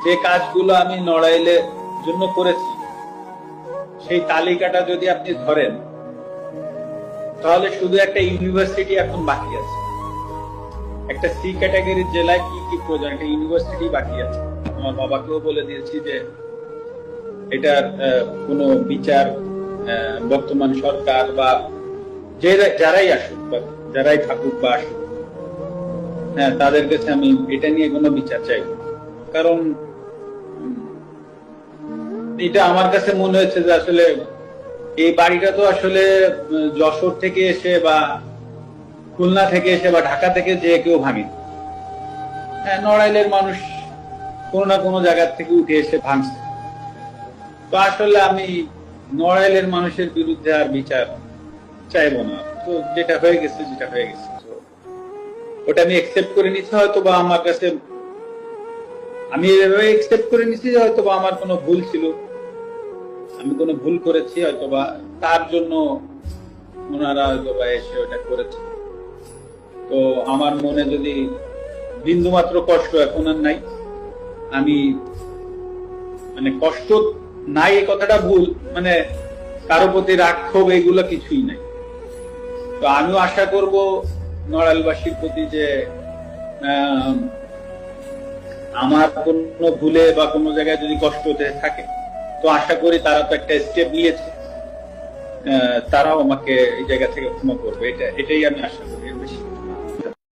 যে কাজগুলো আমি নড়াইলের জন্য করেছি সেই তালিকাটা যদি আপনি ধরেন তাহলে শুধু একটা ইউনিভার্সিটি এখন বাকি আছে। একটা সি ক্যাটাগরির জেলায় কি কি প্রয়োজন, একটা ইউনিভার্সিটি বাকি আছে। আমার বাবাকেও বলে দিয়েছি যে এটার কোনো বিচার বর্তমান সরকার বা যারাই আসুক বা যারাই থাকুক বা আসুক, হ্যাঁ, তাদের কাছে আমি এটা নিয়ে কোনো বিচার চাই। কারণ এটা আমার কাছে মনে হয়েছে যে আসলে এই বাড়িটা তো আসলে যশোর থেকে এসে বা খুলনা থেকে এসে বা ঢাকা থেকে যে কেউ ভাঙে। হ্যাঁ, নড়াইলের মানুষ কোনো না কোনো জায়গা থেকে উঠে এসে ভাঙছে। তো আসলে আমি নড়াইলের মানুষের বিরুদ্ধে আর বিচার চাইবো না। তো যেটা হয়ে গেছে যেটা হয়ে গেছে, ওটা আমি একসেপ্ট করে নিচ্ছি। হয়তো বা আমার কাছে আমি এভাবে একসেপ্ট করে নিচ্ছি যে হয়তো বা আমার কোনো ভুল ছিল, আমি কোনো ভুল করেছি, হয়তো বা তার জন্য ওনারা হয়তো বা এসে ওটা করেছে। তো আমার মনে যদি বিন্দু মাত্র কষ্ট এখন আর নাই, আমি মানে কষ্ট নাই এই কথাটা ভুল, মানে কারো প্রতি রাগ ক্ষোভ এগুলো কিছুই নাই। তো আমিও আশা করব নড়াইলবাসীর প্রতি যে আমার কোনো ভুলে বা কোনো জায়গায় যদি কষ্ট হতে থাকে, তো আশা করি তারা তো একটা স্টেপ নিয়েছে, তারাও আমাকে এই জায়গা থেকে ক্ষমা করবে। এটাই আমি আশা করি।